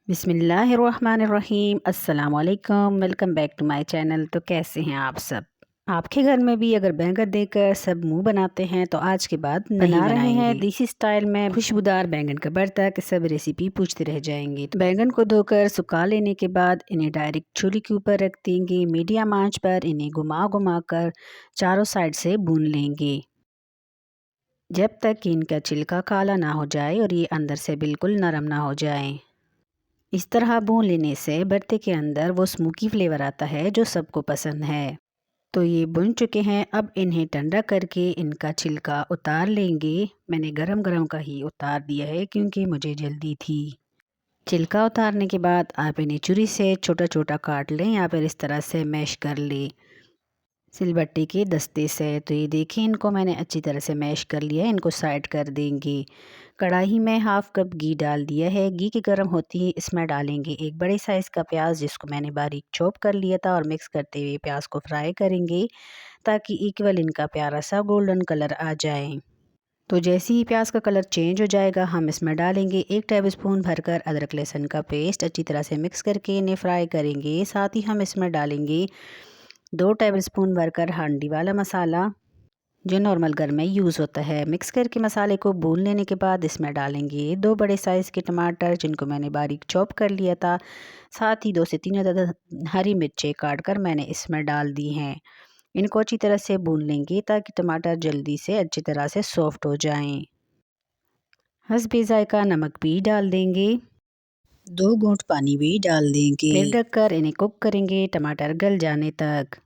बिस्मिल्लाहिर्रहमानिर्रहीम अस्सलाम वालेकुम। Welcome back to my channel. तो कैसे हैं आप सब? आपके घर में भी अगर बैंगन देकर सब मुंह बनाते हैं तो आज के बाद नहीं बना रहे हैं देसी स्टाइल में खुशबूदार बैंगन का भरता कि सब रेसिपी पूछते रह जाएंगे। तो बैंगन को धोकर सुखा लेने के बाद इन्हें डायरेक्ट चूल्हे के ऊपर रख देंगे। मीडियम आंच पर इन्हें घुमा घुमा कर चारों साइड से भून लेंगे जब तक कि इनका छिलका काला ना हो जाए और ये अंदर से बिल्कुल नरम ना हो जाए। इस तरह भून लेने से भरते के अंदर वो स्मोकी फ्लेवर आता है जो सबको पसंद है। तो ये भुन चुके हैं। अब इन्हें ठंडा करके इनका छिलका उतार लेंगे। मैंने गरम गरम का ही उतार दिया है क्योंकि मुझे जल्दी थी। छिलका उतारने के बाद आप इन्हें छुरी से छोटा छोटा काट लें या फिर इस तरह से मैश कर लें सिलबट्टे के दस्ते से। तो ये देखिए इनको मैंने अच्छी तरह से मैश कर लिया है। इनको साइड कर देंगे। कढ़ाई में हाफ कप घी डाल दिया है। घी की गर्म होती है इसमें डालेंगे एक बड़े साइज़ का प्याज जिसको मैंने बारीक चॉप कर लिया था और मिक्स करते हुए प्याज को फ्राई करेंगे ताकि इक्वल इनका प्यारा सा गोल्डन कलर आ जाए। तो जैसे ही प्याज का कलर चेंज हो जाएगा हम इसमें डालेंगे 1 टेबलस्पून भरकर अदरक लहसुन का पेस्ट। अच्छी तरह से मिक्स करके इन्हें फ्राई करेंगे। साथ ही हम इसमें डालेंगे 2 टेबलस्पून भरकर हांडी वाला मसाला जो नॉर्मल घर में यूज़ होता है। मिक्स करके मसाले को भून लेने के बाद इसमें डालेंगे 2 बड़े साइज़ के टमाटर जिनको मैंने बारीक चॉप कर लिया था। साथ ही 2 से 3 अदद हरी मिर्चें काट कर मैंने इसमें डाल दी हैं। इनको अच्छी तरह से भून लेंगे ताकि टमाटर जल्दी से अच्छी तरह से सॉफ्ट हो जाएं। हस्बे ज़ायका नमक भी डाल देंगे। 2 घूंट पानी भी डाल देंगे। फिर ढककर इन्हें कुक करेंगे टमाटर गल जाने तक।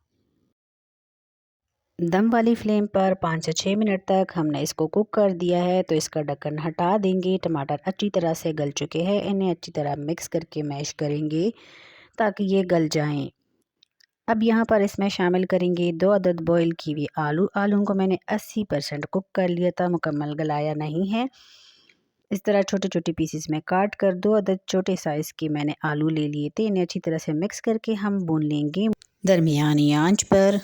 दम वाली फ्लेम पर 5 से 6 मिनट तक हमने इसको कुक कर दिया है। तो इसका ढक्कन हटा देंगे। टमाटर अच्छी तरह से गल चुके हैं। इन्हें अच्छी तरह मिक्स करके मैश करेंगे ताकि ये गल जाएं। अब यहाँ पर इसमें शामिल करेंगे 2 अदद बॉईल की हुई आलू को मैंने 80% कुक कर लिया था, मुकम्मल गलाया नहीं है। इस तरह छोटे छोटे पीसेस में काट कर 2 अदद छोटे साइज़ के मैंने आलू ले लिए थे। इन्हें अच्छी तरह से मिक्स करके हम भून लेंगे दरमियानी आंच पर।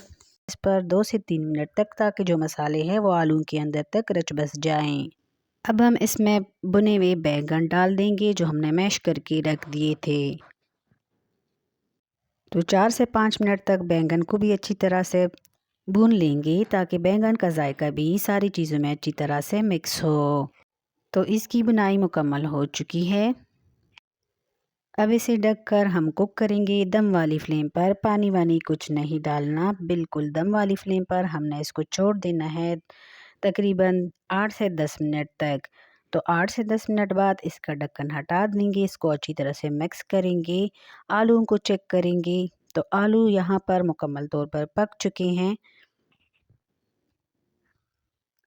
इस पर 2 से 3 मिनट तक ताकि जो मसाले हैं वो आलू के अंदर तक रच बस जाएं। अब हम इसमें भुने हुए बैंगन डाल देंगे जो हमने मैश करके रख दिए थे। तो 4 से 5 मिनट तक बैंगन को भी अच्छी तरह से भून लेंगे ताकि बैंगन का जायका भी सारी चीज़ों में अच्छी तरह से मिक्स हो। तो इसकी बुनाई मुकम्मल हो चुकी है। अब इसे ढककर हम कुक करेंगे दम वाली फ्लेम पर। पानी वानी कुछ नहीं डालना, बिल्कुल दम वाली फ्लेम पर हमने इसको छोड़ देना है तकरीबन 8 से 10 मिनट तक। तो 8 से 10 मिनट बाद इसका ढक्कन हटा देंगे। इसको अच्छी तरह से मिक्स करेंगे। आलू को चेक करेंगे तो आलू यहाँ पर मुकम्मल तौर पर पक चुके हैं।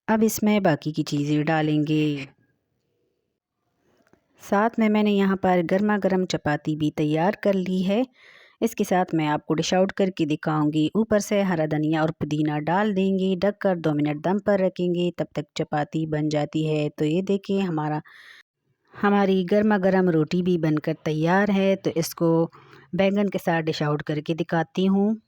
अब इसमें बाकी की चीज़ें डालेंगे। साथ में मैंने यहाँ पर गर्मा गर्म चपाती भी तैयार कर ली है। इसके साथ मैं आपको डिश आउट करके दिखाऊंगी। ऊपर से हरा धनिया और पुदीना डाल देंगे। ढककर 2 मिनट दम पर रखेंगे, तब तक चपाती बन जाती है। तो ये देखिए हमारी गर्मा गर्म रोटी भी बनकर तैयार है। तो इसको बैंगन के साथ डिश आउट करके दिखाती हूँ।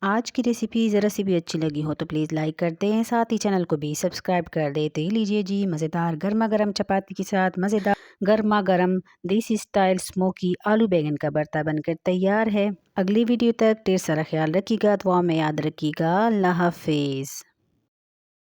आज की रेसिपी ज़रा सी भी अच्छी लगी हो तो प्लीज़ लाइक कर दें, साथ ही चैनल को भी सब्सक्राइब कर दें। तो लीजिए जी, मज़ेदार गर्मा गर्म चपाती के साथ मज़ेदार गर्मा गर्म देसी स्टाइल स्मोकी आलू बैंगन का भरता बनकर तैयार है। अगली वीडियो तक ढेर सारा ख्याल रखिएगा, दुआ में याद रखिएगा। अल्लाह हाफिज़।